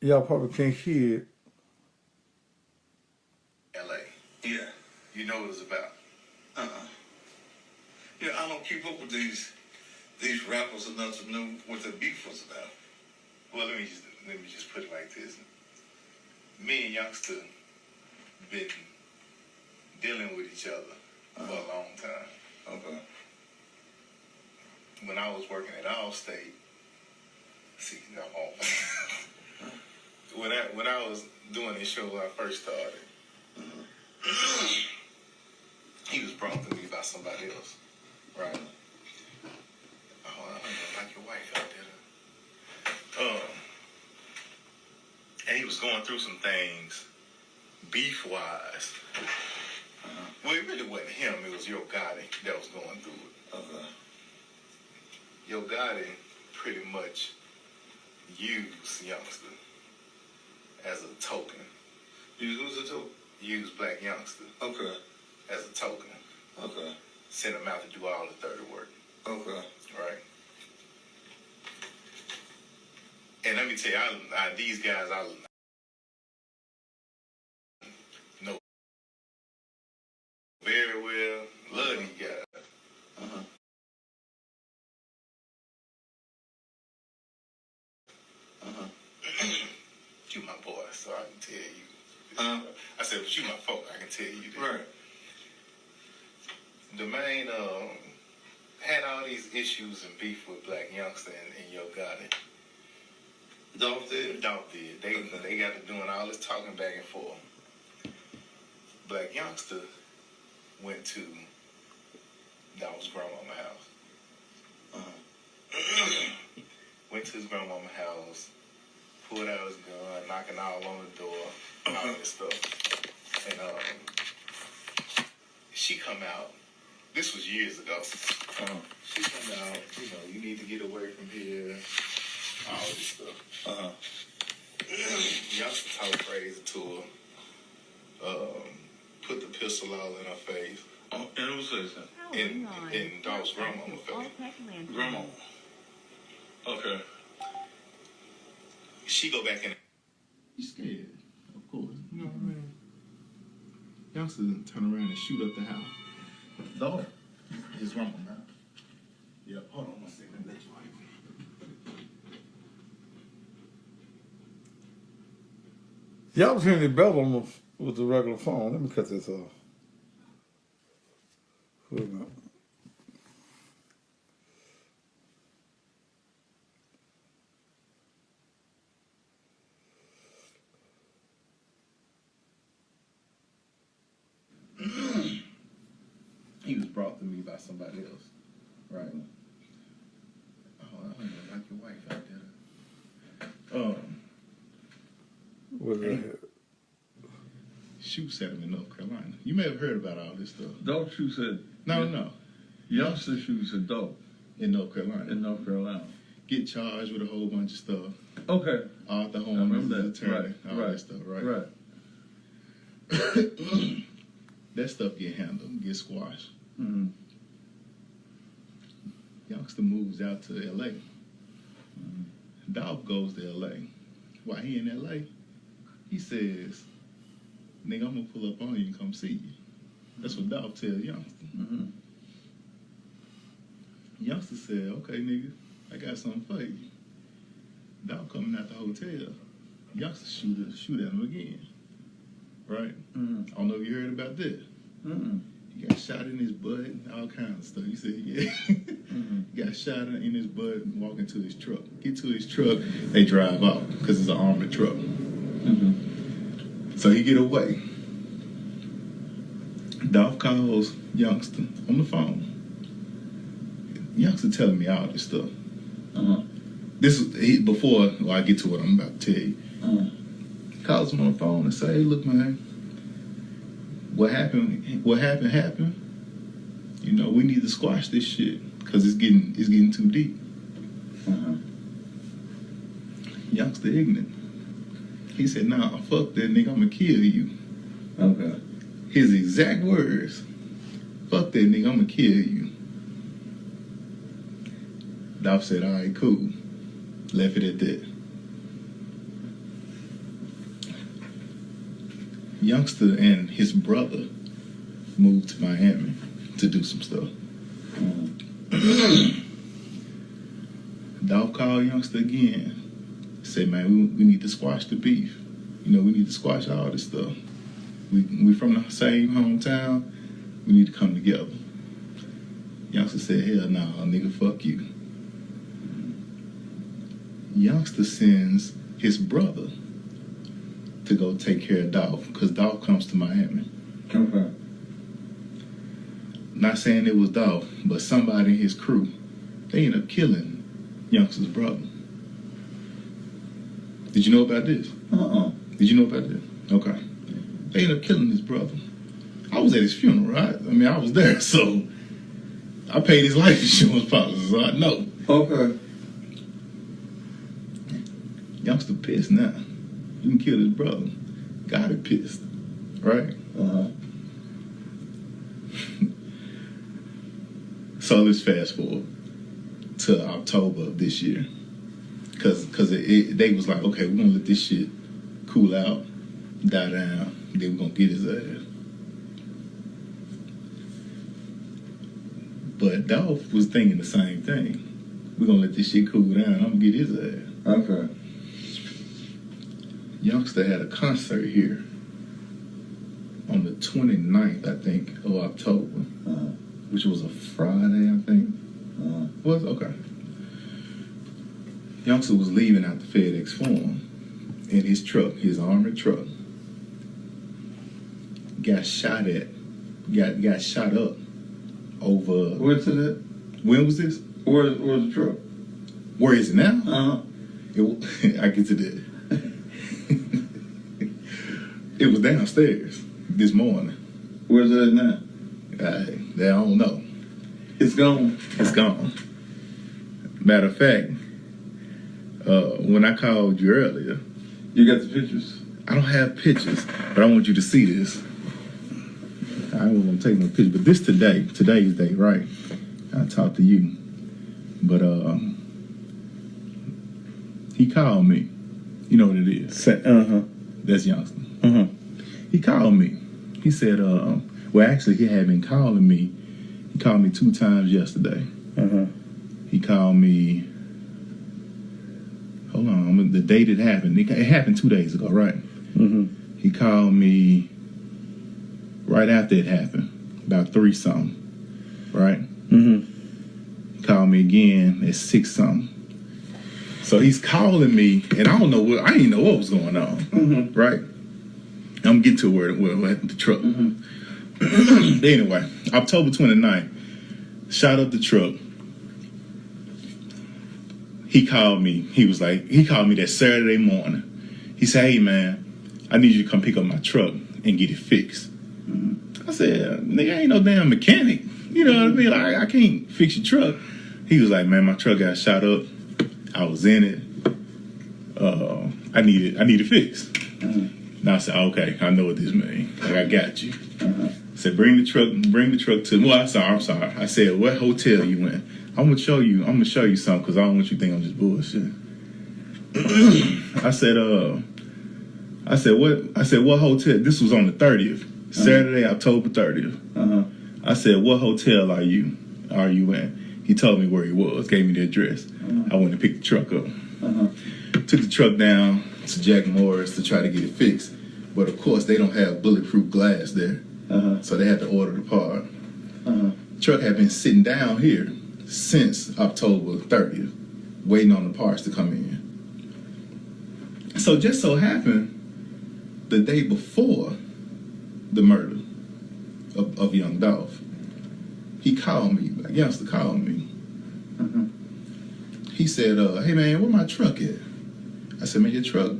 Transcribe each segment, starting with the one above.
Y'all probably can't hear it. LA. Yeah. You know what it's about. Yeah, I don't keep up with these rappers enough to know what the beef was about. Well, let me just put it like this. Me and Youngsta been dealing with each other for a long time. Okay. When I was working at Allstate, when I was doing this show when I first started, he was brought to me by somebody else, right? Oh, I don't know, like your wife out there. And he was going through some things, beef-wise. Well, it really wasn't him. It was Yo Gotti that was going through it. Okay. Yo Gotti pretty much used Youngsta as a token. Use who's a token? Use Blac Youngsta. Okay. As a token. Okay. Sent him out to do all the dirty work. Okay. Right. And let me tell you, these guys, I know very well. Love these guys. You my boy, so I can tell you. I said, but you my folk, I can tell you that. Right. The main had all these issues and beef with Blac Youngsta and Yo Gotti. Dolph did? Dolph did. They got to doing all this talking back and forth. Blac Youngsta went to Dolph's grandmama's house. Went to his grandmama's house, pulled out his gun, knocking all on the door, all this stuff. And she come out. This was years ago. She come out, you need to get away from here, all this stuff. Youngsta talk crazy to her, put the pistol all in her face. Oh, and who says that? In Dolph's grandmama's face. Grandma. Okay. She go back in. She's scared, of course. You know what I mean? Youngsta turn around and shoot up the house. Dolph is wrong now. Yeah, hold on one second. Let you Y'all was hearing the bell with the regular phone. Let me cut this off. Wait a minute. He was brought to me by somebody else, right? Oh, I don't know, like your wife out there. What the Shoots at him in North Carolina. You may have heard about all this stuff. Dope shoots at... No. Youngsta shoots at dope. In North Carolina. In North Carolina. Get charged with a whole bunch of stuff. Okay. Arthur Holmes, his attorney, all that stuff, right? That stuff get handled, get squashed. Mm-hmm. Youngsta moves out to L.A. Dolph goes to L.A. While he in L.A., he says, nigga, I'm gonna pull up on you and come see you. That's what Dolph tells Youngsta. Youngsta said, okay, nigga, I got something for you. Dolph coming out the hotel. Youngsta shoot at him again. Right? I don't know if you heard about this. He got shot in his butt and all kinds of stuff. He said, yeah. He got shot in his butt and walking to his truck. Get to his truck, they drive off because it's an armored truck. So he get away. Dolph calls Youngsta on the phone. Youngsta telling me all this stuff. This is before I get to what I'm about to tell you. Calls him on the phone and say, hey, look, man, what happened, happened. You know, we need to squash this shit because it's getting too deep. Youngsta ignorant. He said, nah, fuck that nigga, I'm gonna kill you. Okay. His exact words, fuck that nigga, I'm gonna kill you. Dolph said, all right, cool. Left it at that. Youngsta and his brother moved to Miami to do some stuff. Dolph called Youngsta again. Said, man, we need to squash the beef. You know, we need to squash all this stuff. We from the same hometown. We need to come together. Youngsta said, hell nah, nigga, fuck you. Youngsta sends his brother to go take care of Dolph, because Dolph comes to Miami. Okay. Not saying it was Dolph, but somebody in his crew, they ended up killing Youngsta's brother. Did you know about this? Did you know about this? Okay. They ended up killing his brother. I was at his funeral, right? I mean, I was there, so I paid his life insurance policy, so I know. Okay. Youngsta pissed now. You can kill his brother. Got it pissed, right? So let's fast forward to October of this year. Because they was like, okay, we're going to let this shit cool out, die down, then we're going to get his ass. But Dolph was thinking the same thing. We're going to let this shit cool down, I'm going to get his ass. Okay. Youngsta had a concert here on the 29th, I think, of October, which was a Friday, I think. Was? Okay. Youngsta was leaving out the FedEx Forum in his truck, his armored truck. Got shot up over. Where's it at? When was this? Where's the truck? Where is it now? I get to that. It was downstairs this morning. Where's it at now? I don't know. It's gone. It's gone. Matter of fact, when I called you earlier, You got the pictures? I don't have pictures, but I want you to see this. I don't want to take no picture, but this today's day, right? I talked to you, but he called me. You know what it is? That's Youngsta. He called me. He said, well, actually, he had been calling me. He called me 2 times yesterday. He called me. Hold on, the date it happened. It happened 2 days ago, right? He called me right after it happened, about 3 something, right? He called me again at 6 something. So he's calling me, and I didn't know what was going on, right? I'm getting to where the truck. Anyway, October 29th, shot up the truck. He called me. He called me that Saturday morning. He said, hey, man, I need you to come pick up my truck and get it fixed. I said, nigga, I ain't no damn mechanic. You know what I mean? Like, I can't fix your truck. He was like, man, my truck got shot up. I was in it. I need it fixed. And I said, okay, I know what this means. Like, I got you. I said, bring the truck to. Well, I'm sorry. I said, what hotel you in? I'm gonna show you something because I don't want you to think I'm just bullshit. I said what hotel? This was on the 30th, Saturday, October 30th. I said, what hotel are you in? He told me where he was, gave me the address. I went and picked the truck up. Took the truck down to Jack Morris to try to get it fixed, but of course they don't have bulletproof glass there, so they had to order the part. Truck had been sitting down here since October 30th, waiting on the parts to come in. So just so happened, the day before the murder of young Dolph, he called me, like Youngsta called me. He said, hey man, where my truck at? I said, man, your truck,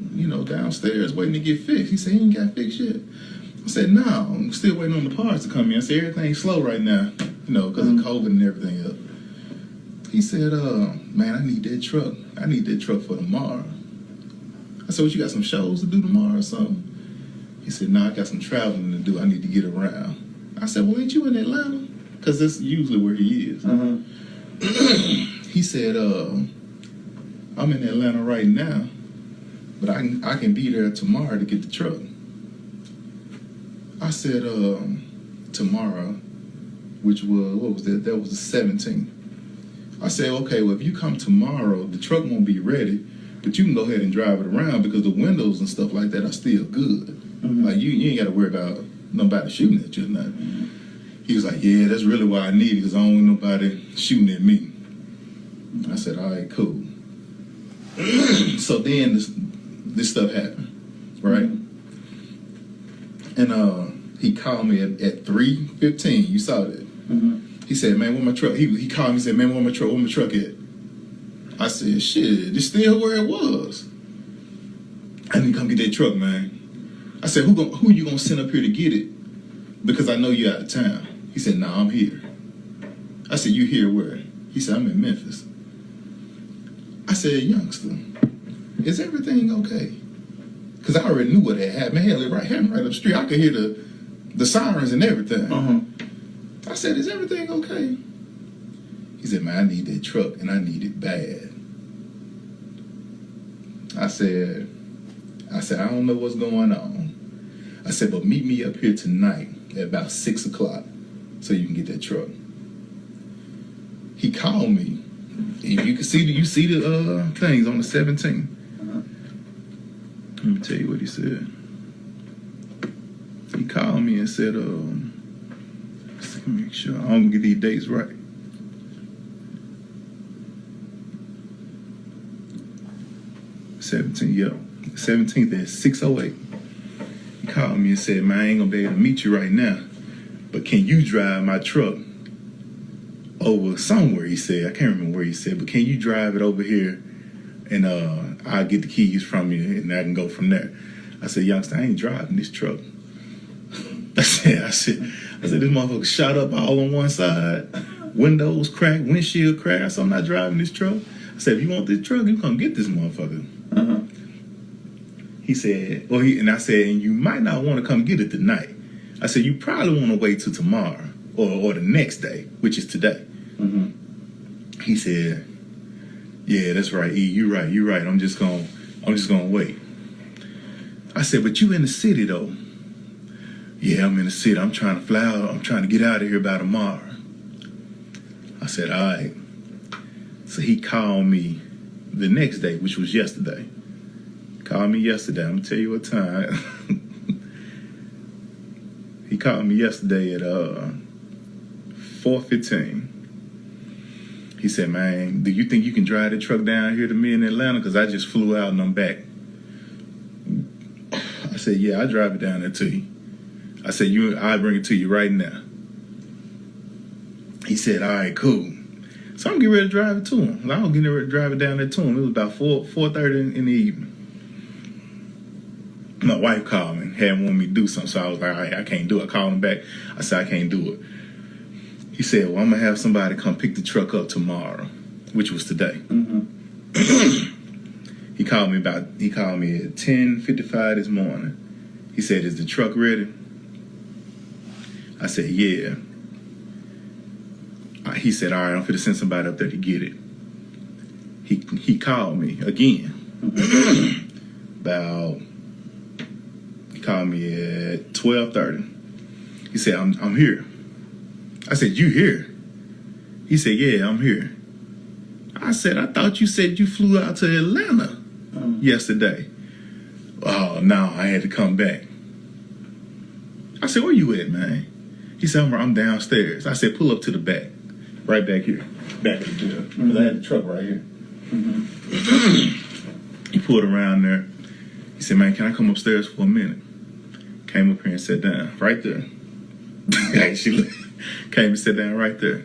downstairs waiting to get fixed. He said, he ain't got fixed yet. I said, no, I'm still waiting on the parts to come in. I said, everything's slow right now, because of COVID and everything else. He said, man, I need that truck. I need that truck for tomorrow. I said, what, you got some shows to do tomorrow or something? He said, no, I got some traveling to do. I need to get around. I said, well, ain't you in Atlanta? Because that's usually where he is. He said, I'm in Atlanta right now, but I can be there tomorrow to get the truck. I said, tomorrow, which was, what was that? That was the 17th. I said, okay, well, if you come tomorrow, the truck won't be ready, but you can go ahead and drive it around because the windows and stuff like that are still good. Like, you ain't got to worry about nobody shooting at you or nothing. He was like, yeah, that's really why I need it, because I don't want nobody shooting at me. I said, all right, cool. So then this stuff happened, right? And he called me at 3:15. You saw that. He said, man, where my truck? He called me and said, man, where my truck at? I said, shit, it's still where it was. I need to come get that truck, man. I said, who you gonna send up here to get it? Because I know you out of town. He said, nah, I'm here. I said, you here where? He said, I'm in Memphis. I said, Youngsta, is everything okay? Because I already knew what had happened. Hell, it happened right up the street. I could hear the sirens and everything. I said, is everything okay? He said, man, I need that truck, and I need it bad. I said, I don't know what's going on. I said, but meet me up here tonight at about 6 o'clock so you can get that truck. He called me. And you see the things on the 17th. Let me tell you what he said. He called me and said, let me make sure I don't get these dates right. Yep. 17th at 6:08. He called me and said, man, I ain't gonna be able to meet you right now, but can you drive my truck over somewhere? He said, I can't remember where he said, but can you drive it over here and I'll get the keys from you and I can go from there. I said, Youngsta, I ain't driving this truck. I said, this motherfucker shot up all on one side, windows cracked, windshield cracked. I said, I'm not driving this truck. I said, if you want this truck, you come get this motherfucker. He said, and I said, and you might not want to come get it tonight. I said, you probably want to wait till tomorrow or the next day, which is today. He said, yeah, that's right, E, you're right. I'm just gonna wait. I said, but you in the city though? Yeah, I'm in the city. I'm trying to fly out. I'm trying to get out of here by tomorrow. I said, all right. So he called me the next day, which was yesterday. Called me yesterday. I'm gonna tell you what time. He called me yesterday at 4:15. He said, man, do you think you can drive the truck down here to me in Atlanta? Because I just flew out and I'm back. I said, yeah, I'll drive it down there to you. I said, I'll bring it to you right now. He said, all right, cool. So I'm getting ready to drive it to him. I was getting ready to drive it down there to him. It was about 4:30 in the evening. My wife called me and had wanted me to do something, so I was like, all right, I can't do it. I called him back. I said, I can't do it. He said, well, I'm going to have somebody come pick the truck up tomorrow, which was today. He called me at 10:55 this morning. He said, is the truck ready? I said, yeah. He said, all right, I'm finna send somebody up there to get it. He called me again. He called me at 12:30. He said, I'm here. I said, you here? He said, yeah, I'm here. I said, I thought you said you flew out to Atlanta yesterday. Oh, no, I had to come back. I said, where you at, man? He said, I'm downstairs. I said, pull up to the back. Right back here. Back to the door. Because I had the truck right here. He pulled around there. He said, man, can I come upstairs for a minute? Came up here and sat down right there. Actually, came and sat down right there.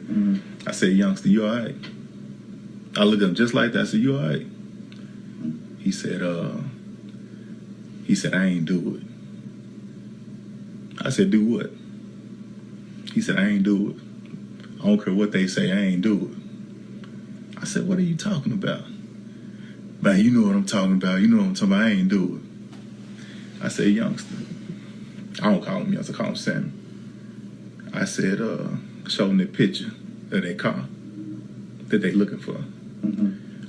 I said, Youngsta, you all right? I looked at him just like that. I said, you all right? He said, I ain't do it. I said, do what? He said, I ain't do it. I don't care what they say, I ain't do it. I said, what are you talking about? Man, you know what I'm talking about. You know what I'm talking about. I ain't do it. I said, Youngsta. I don't call him Youngsta, I call him Sammy. I said, show him the picture of that car that they looking for.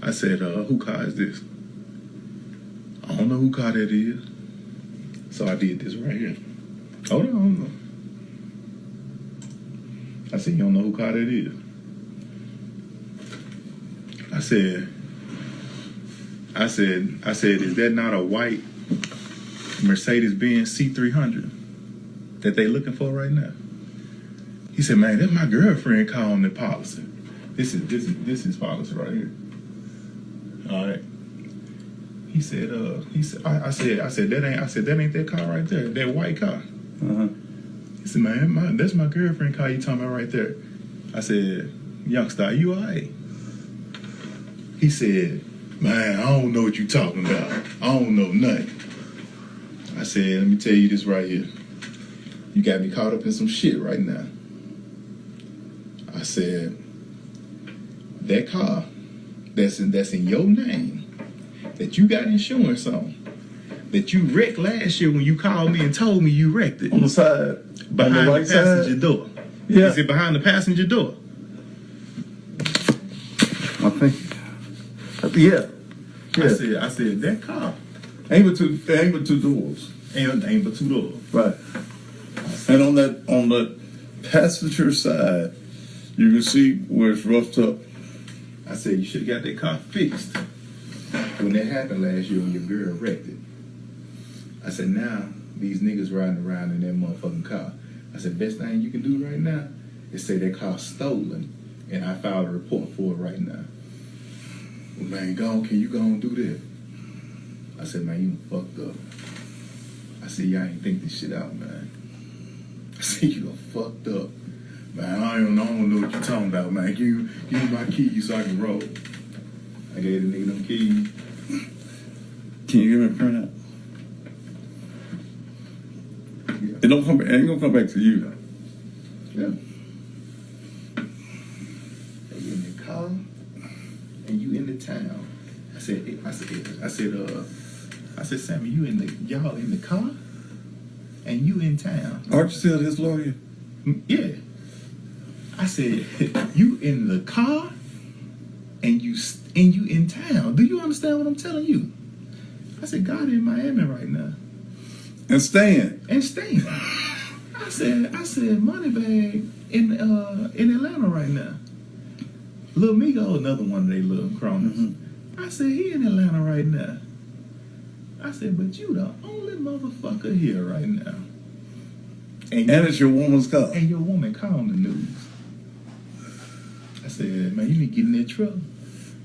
I said, who car is this? I don't know who car that is. So I did this right here. Hold on. I said, you don't know who car that is? I said, is that not a white Mercedes-Benz C300 that they looking for right now? He said, man, that's my girlfriend calling the policy. This is policy right here. All right. He said, I said that ain't that car right there, that white car. He said, man, that's my girlfriend car you talking about right there. I said, Youngsta, are you all right? He said, man, I don't know what you talking about. I don't know nothing. I said, let me tell you this right here. You got me caught up in some shit right now. I said, that car that's in your name, that you got insurance on, that you wrecked last year when you called me and told me you wrecked it. On the side. Behind on the the right passenger side. door. Yeah. Is it behind the passenger door? I think. Yeah. I said that car Ain't but two doors. ain't but two doors. Right. And on that passenger side, you can see where it's roughed up. I said you should have got that car fixed when that happened last year when your girl wrecked it. I said now these niggas riding around in that motherfucking car. I said best thing you can do right now is say that car's stolen, and I filed a report for it right now. Well, man, can you go and do that? I said, man, you fucked up. I said, y'all ain't think this shit out, man. I said, you done fucked up. Man, I don't know what you're talking about, man. Give me my keys so I can roll. I gave the nigga them keys. Can you give me a printout? It ain't gonna come back to you. Yeah. And you in the car, and you in the town. I said, Sammy, y'all in the car, and you in town. Aren't you still his lawyer? Yeah. I said, you in the car, and you in town. Do you understand what I'm telling you? I said, God in Miami right now. And staying. I said, Moneybag in Atlanta right now. Lil Migo, another one of they little cronies. Mm-hmm. I said, he in Atlanta right now. I said, but you the only motherfucker here right now. And it's your woman's car. And your woman calling the news. I said, man, you need to get in that truck.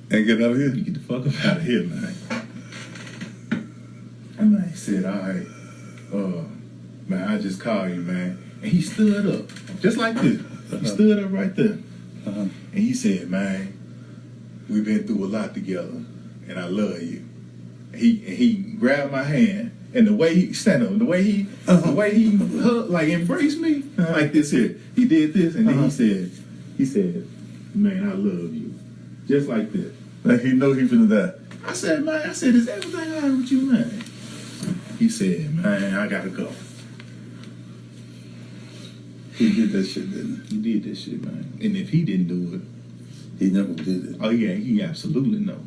And get out of here. You get the fuck up out of here, man. And I said, all right, man, I just called you, man. And he stood up, just like this. He stood up right there. And he said, man, we've been through a lot together, and I love you. He grabbed my hand, and the way he stand up, the way he hugged, like embraced me, like this here. He did this, and then he said, man, I love you, just like this. Like he know he finna die. I said, man, is everything all right with you, man? He said, man, I gotta go. He did that shit, didn't He did this shit, man. And if he didn't do it, he? He never did it. oh yeah, he absolutely know.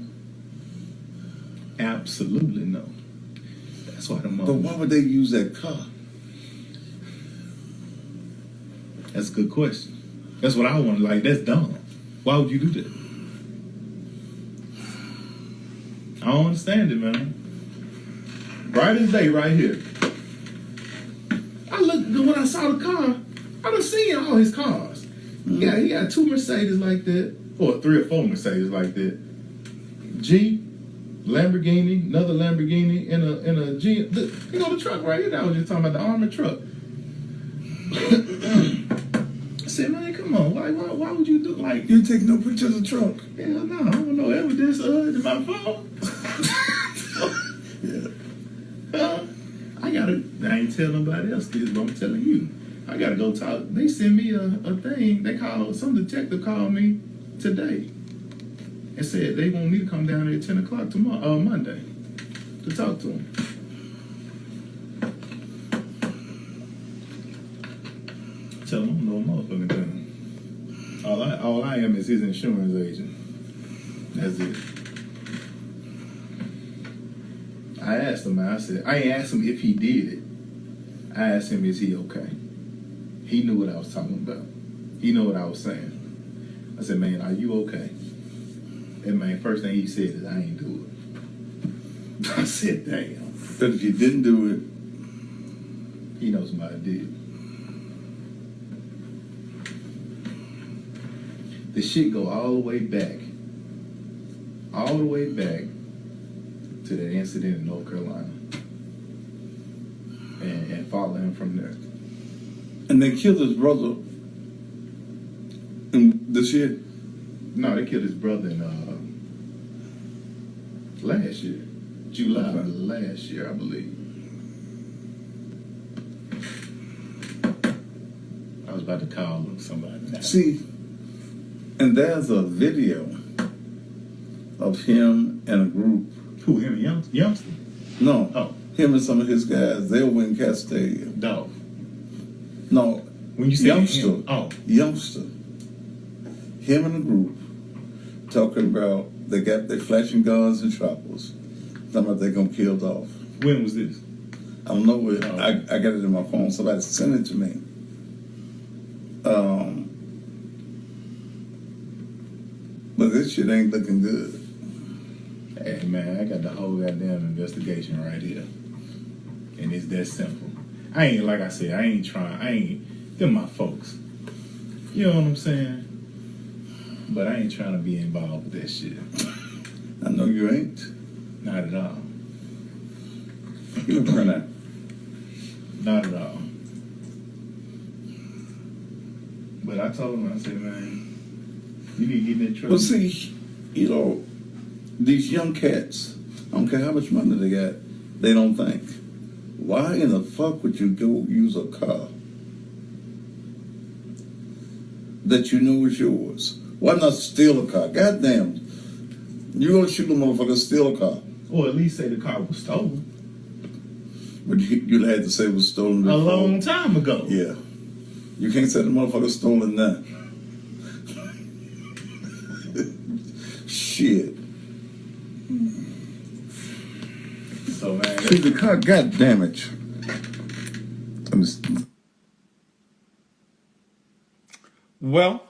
Absolutely no. That's why the But why would they use that car? That's a good question. That's what I want. Like, that's dumb. Why would you do that? I don't understand it, man. Bright as day, right here. When I saw the car, I done seen all his cars. Yeah, he got 2 Mercedes like that, or 3 or 4 Mercedes like that. Jeep, Lamborghini, another Lamborghini, and a Jeep. You know the truck right here that I was just talking about, the armored truck. I said, man, come on, why would you do like? You take no pictures of the truck. Hell no, I don't want no evidence in my phone. I ain't tell nobody else this, but I'm telling you. I gotta go talk. They sent me a thing. Some detective called me today and said they want me to come down there at 10 o'clock tomorrow, Monday, to talk to them. Tell them I'm no motherfucking thing. All I am is his insurance agent. That's it. I asked him, I ain't asked him if he did it. I asked him, is he okay? He knew what I was talking about. He knew what I was saying. I said, man, are you okay? And man, first thing he said is, I ain't do it. I said, damn. But if you didn't do it, He knows somebody did. The shit go all the way back to that incident in North Carolina, and follow him from there. and they killed his brother in this year. No, they killed his brother in last year, July Okay. last year, I believe. I was about to call somebody now. See, and there's a video of him and a group. Who, him, Youngsta? No, Oh, him and some of his guys. They were in Cat Stadium. dog. No, When you say Youngsta. him, oh, Youngsta. Him and a group talking about they got their flashing guns and choppers. Talking about they're gonna kill Dolph. when was this? I don't know where. Oh. I got it in my phone. Somebody sent it to me. But this shit ain't looking good. Hey man, I got the whole goddamn investigation right here. And it's that simple. I ain't, like I said, they're my folks. You know what I'm saying? But I ain't trying to be involved with that shit. I know you ain't. Not at all. You a printout. Not at all. But I told him, I said, man, you need to get in that truck. Well, see, you know, these young cats, I don't care how much money they got, they don't think. Why in the fuck would you go use a car that you know is yours? Why not steal a car? Goddamn. You gonna shoot a motherfucker, steal a car. Or at least say the car was stolen. But you had to say it was stolen before. A long time ago. Yeah. You can't say the motherfucker stolen now. Shit. So man, See the car, god damn it. Well,